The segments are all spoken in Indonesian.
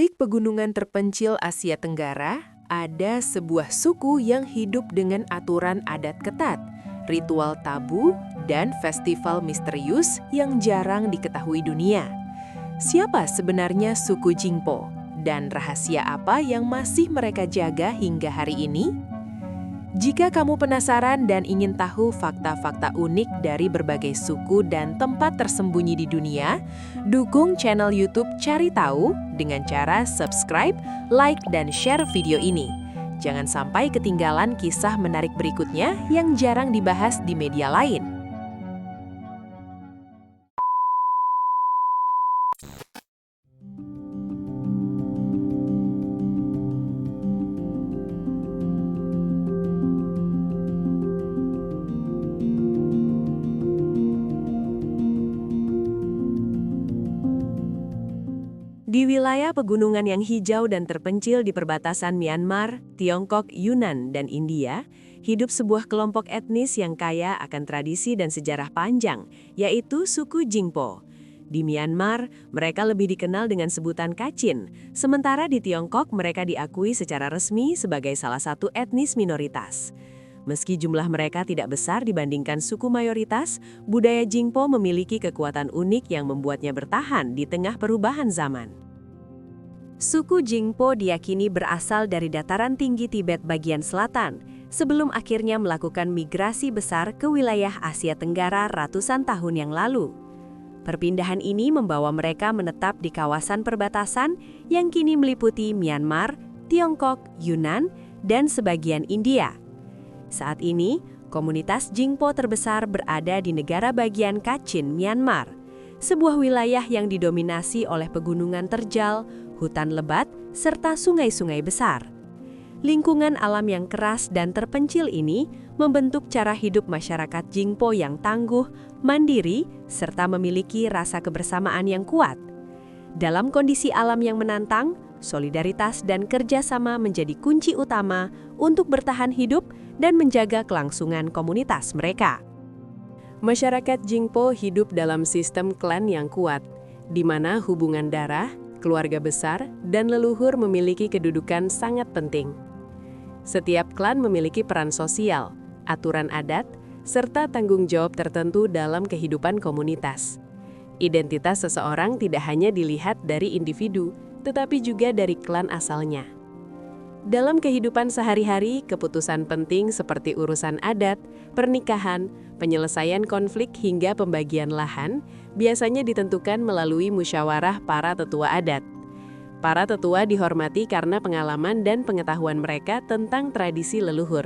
balik pegunungan terpencil Asia Tenggara, ada sebuah suku yang hidup dengan aturan adat ketat, ritual tabu, dan festival misterius yang jarang diketahui dunia. Siapa sebenarnya suku Jingpo? Dan rahasia apa yang masih mereka jaga hingga hari ini? Jika kamu penasaran dan ingin tahu fakta-fakta unik dari berbagai suku dan tempat tersembunyi di dunia, dukung channel YouTube Cari Tahu dengan cara subscribe, like, dan share video ini. Jangan sampai ketinggalan kisah menarik berikutnya yang jarang dibahas di media lain. Di wilayah pegunungan yang hijau dan terpencil di perbatasan Myanmar, Tiongkok, Yunnan, dan India, hidup sebuah kelompok etnis yang kaya akan tradisi dan sejarah panjang, yaitu suku Jingpo. Di Myanmar, mereka lebih dikenal dengan sebutan Kachin, sementara di Tiongkok mereka diakui secara resmi sebagai salah satu etnis minoritas. Meski jumlah mereka tidak besar dibandingkan suku mayoritas, budaya Jingpo memiliki kekuatan unik yang membuatnya bertahan di tengah perubahan zaman. Suku Jingpo diyakini berasal dari dataran tinggi Tibet bagian selatan, sebelum akhirnya melakukan migrasi besar ke wilayah Asia Tenggara ratusan tahun yang lalu. Perpindahan ini membawa mereka menetap di kawasan perbatasan yang kini meliputi Myanmar, Tiongkok, Yunnan, dan sebagian India. Saat ini, komunitas Jingpo terbesar berada di negara bagian Kachin, Myanmar, sebuah wilayah yang didominasi oleh pegunungan terjal, hutan lebat, serta sungai-sungai besar. Lingkungan alam yang keras dan terpencil ini membentuk cara hidup masyarakat Jingpo yang tangguh, mandiri, serta memiliki rasa kebersamaan yang kuat. Dalam kondisi alam yang menantang, solidaritas dan kerjasama menjadi kunci utama untuk bertahan hidup dan menjaga kelangsungan komunitas mereka. Masyarakat Jingpo hidup dalam sistem klan yang kuat, di mana hubungan darah, keluarga besar, dan leluhur memiliki kedudukan sangat penting. Setiap klan memiliki peran sosial, aturan adat, serta tanggung jawab tertentu dalam kehidupan komunitas. Identitas seseorang tidak hanya dilihat dari individu, tetapi juga dari klan asalnya. Dalam kehidupan sehari-hari, keputusan penting seperti urusan adat, pernikahan, penyelesaian konflik hingga pembagian lahan biasanya ditentukan melalui musyawarah para tetua adat. Para tetua dihormati karena pengalaman dan pengetahuan mereka tentang tradisi leluhur.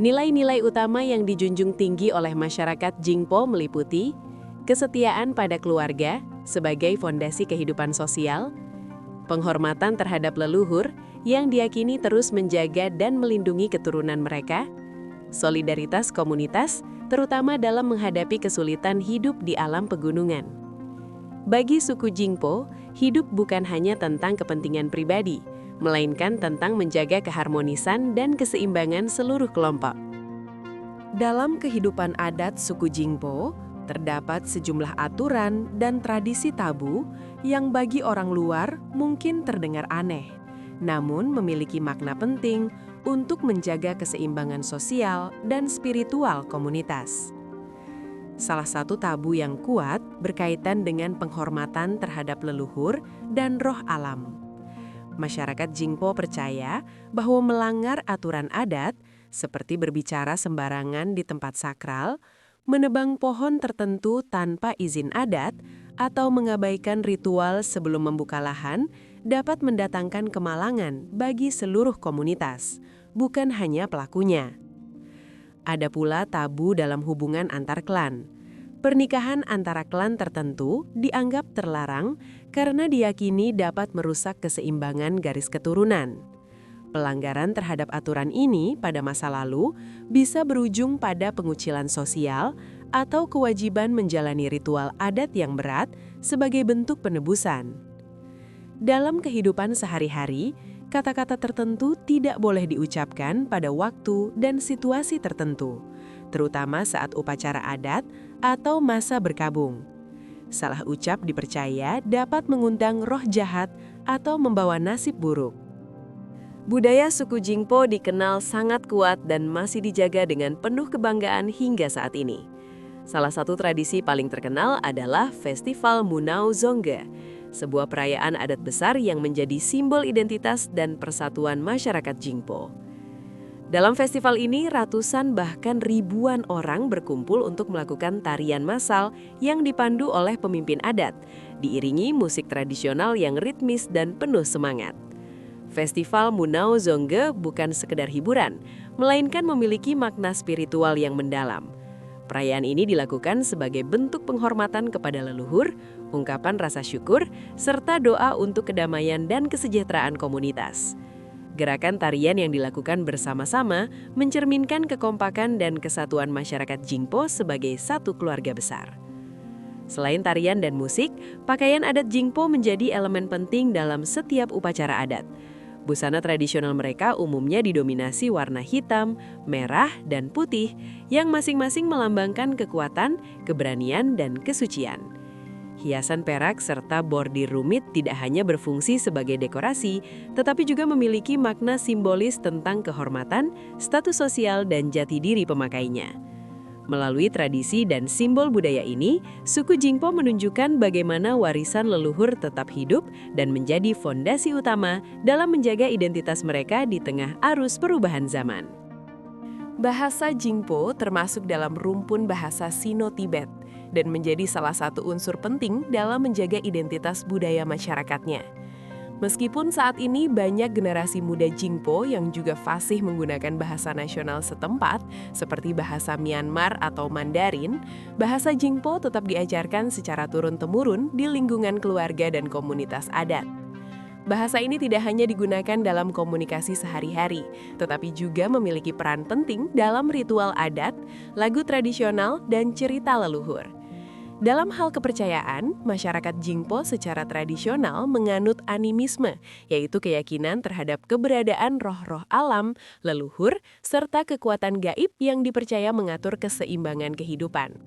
Nilai-nilai utama yang dijunjung tinggi oleh masyarakat Jingpo meliputi kesetiaan pada keluarga sebagai fondasi kehidupan sosial, penghormatan terhadap leluhur yang diyakini terus menjaga dan melindungi keturunan mereka, solidaritas komunitas, terutama dalam menghadapi kesulitan hidup di alam pegunungan. Bagi suku Jingpo, hidup bukan hanya tentang kepentingan pribadi, melainkan tentang menjaga keharmonisan dan keseimbangan seluruh kelompok. Dalam kehidupan adat suku Jingpo, terdapat sejumlah aturan dan tradisi tabu yang bagi orang luar mungkin terdengar aneh, namun memiliki makna penting untuk menjaga keseimbangan sosial dan spiritual komunitas. Salah satu tabu yang kuat berkaitan dengan penghormatan terhadap leluhur dan roh alam. Masyarakat Jingpo percaya bahwa melanggar aturan adat, seperti berbicara sembarangan di tempat sakral, menebang pohon tertentu tanpa izin adat, atau mengabaikan ritual sebelum membuka lahan, dapat mendatangkan kemalangan bagi seluruh komunitas, bukan hanya pelakunya. Ada pula tabu dalam hubungan antar klan. Pernikahan antara klan tertentu dianggap terlarang karena diyakini dapat merusak keseimbangan garis keturunan. Pelanggaran terhadap aturan ini pada masa lalu bisa berujung pada pengucilan sosial atau kewajiban menjalani ritual adat yang berat sebagai bentuk penebusan. Dalam kehidupan sehari-hari, kata-kata tertentu tidak boleh diucapkan pada waktu dan situasi tertentu, terutama saat upacara adat atau masa berkabung. Salah ucap dipercaya dapat mengundang roh jahat atau membawa nasib buruk. Budaya suku Jingpo dikenal sangat kuat dan masih dijaga dengan penuh kebanggaan hingga saat ini. Salah satu tradisi paling terkenal adalah Festival Munau Zongge, sebuah perayaan adat besar yang menjadi simbol identitas dan persatuan masyarakat Jingpo. Dalam festival ini, ratusan bahkan ribuan orang berkumpul untuk melakukan tarian massal yang dipandu oleh pemimpin adat, diiringi musik tradisional yang ritmis dan penuh semangat. Festival Munau Zongge bukan sekedar hiburan, melainkan memiliki makna spiritual yang mendalam. Perayaan ini dilakukan sebagai bentuk penghormatan kepada leluhur, ungkapan rasa syukur, serta doa untuk kedamaian dan kesejahteraan komunitas. Gerakan tarian yang dilakukan bersama-sama mencerminkan kekompakan dan kesatuan masyarakat Jingpo sebagai satu keluarga besar. Selain tarian dan musik, pakaian adat Jingpo menjadi elemen penting dalam setiap upacara adat. Busana tradisional mereka umumnya didominasi warna hitam, merah, dan putih yang masing-masing melambangkan kekuatan, keberanian, dan kesucian. Hiasan perak serta bordir rumit tidak hanya berfungsi sebagai dekorasi, tetapi juga memiliki makna simbolis tentang kehormatan, status sosial, dan jati diri pemakainya. Melalui tradisi dan simbol budaya ini, suku Jingpo menunjukkan bagaimana warisan leluhur tetap hidup dan menjadi fondasi utama dalam menjaga identitas mereka di tengah arus perubahan zaman. Bahasa Jingpo termasuk dalam rumpun bahasa Sino-Tibet dan menjadi salah satu unsur penting dalam menjaga identitas budaya masyarakatnya. Meskipun saat ini banyak generasi muda Jingpo yang juga fasih menggunakan bahasa nasional setempat, seperti bahasa Myanmar atau Mandarin, bahasa Jingpo tetap diajarkan secara turun-temurun di lingkungan keluarga dan komunitas adat. Bahasa ini tidak hanya digunakan dalam komunikasi sehari-hari, tetapi juga memiliki peran penting dalam ritual adat, lagu tradisional, dan cerita leluhur. Dalam hal kepercayaan, masyarakat Jingpo secara tradisional menganut animisme, yaitu keyakinan terhadap keberadaan roh-roh alam, leluhur, serta kekuatan gaib yang dipercaya mengatur keseimbangan kehidupan.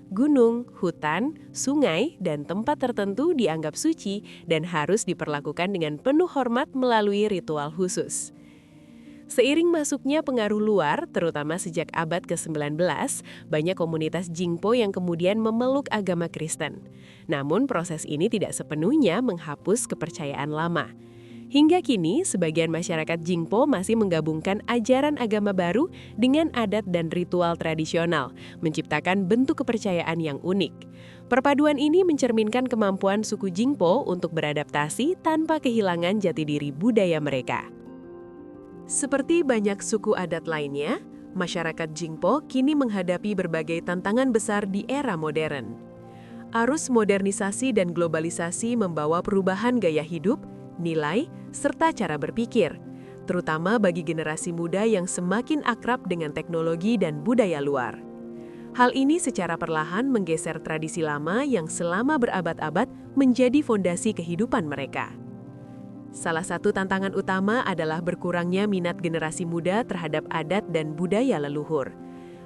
Gunung, hutan, sungai, dan tempat tertentu dianggap suci dan harus diperlakukan dengan penuh hormat melalui ritual khusus. Seiring masuknya pengaruh luar, terutama sejak abad ke-19, banyak komunitas Jingpo yang kemudian memeluk agama Kristen. Namun proses ini tidak sepenuhnya menghapus kepercayaan lama. Hingga kini, sebagian masyarakat Jingpo masih menggabungkan ajaran agama baru dengan adat dan ritual tradisional, menciptakan bentuk kepercayaan yang unik. Perpaduan ini mencerminkan kemampuan suku Jingpo untuk beradaptasi tanpa kehilangan jati diri budaya mereka. Seperti banyak suku adat lainnya, masyarakat Jingpo kini menghadapi berbagai tantangan besar di era modern. Arus modernisasi dan globalisasi membawa perubahan gaya hidup, nilai, serta cara berpikir, terutama bagi generasi muda yang semakin akrab dengan teknologi dan budaya luar. Hal ini secara perlahan menggeser tradisi lama yang selama berabad-abad menjadi fondasi kehidupan mereka. Salah satu tantangan utama adalah berkurangnya minat generasi muda terhadap adat dan budaya leluhur.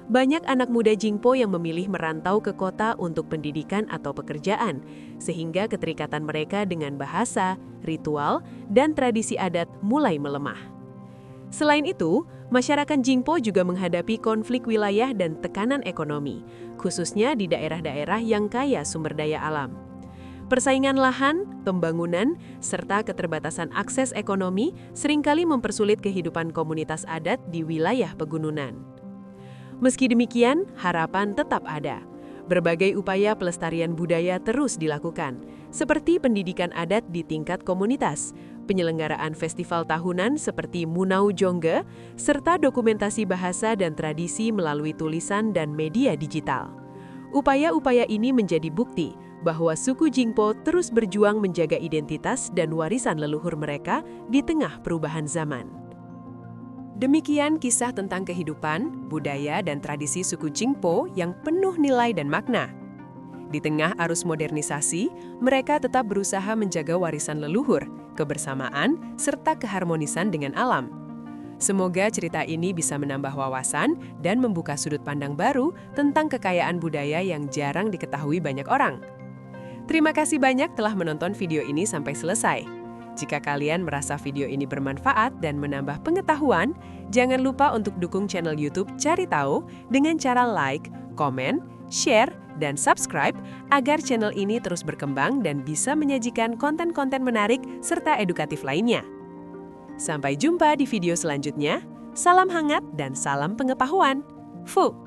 Banyak anak muda Jingpo yang memilih merantau ke kota untuk pendidikan atau pekerjaan, sehingga keterikatan mereka dengan bahasa, ritual, dan tradisi adat mulai melemah. Selain itu, masyarakat Jingpo juga menghadapi konflik wilayah dan tekanan ekonomi, khususnya di daerah-daerah yang kaya sumber daya alam. Persaingan lahan, pembangunan, serta keterbatasan akses ekonomi seringkali mempersulit kehidupan komunitas adat di wilayah pegunungan. Meski demikian, harapan tetap ada. Berbagai upaya pelestarian budaya terus dilakukan, seperti pendidikan adat di tingkat komunitas, penyelenggaraan festival tahunan seperti Munau Zongge, serta dokumentasi bahasa dan tradisi melalui tulisan dan media digital. Upaya-upaya ini menjadi bukti bahwa suku Jingpo terus berjuang menjaga identitas dan warisan leluhur mereka di tengah perubahan zaman. Demikian kisah tentang kehidupan, budaya, dan tradisi suku Jingpo yang penuh nilai dan makna. Di tengah arus modernisasi, mereka tetap berusaha menjaga warisan leluhur, kebersamaan, serta keharmonisan dengan alam. Semoga cerita ini bisa menambah wawasan dan membuka sudut pandang baru tentang kekayaan budaya yang jarang diketahui banyak orang. Terima kasih banyak telah menonton video ini sampai selesai. Jika kalian merasa video ini bermanfaat dan menambah pengetahuan, jangan lupa untuk dukung channel YouTube Cari Tahu dengan cara like, komen, share, dan subscribe agar channel ini terus berkembang dan bisa menyajikan konten-konten menarik serta edukatif lainnya. Sampai jumpa di video selanjutnya. Salam hangat dan salam pengetahuan. Fu!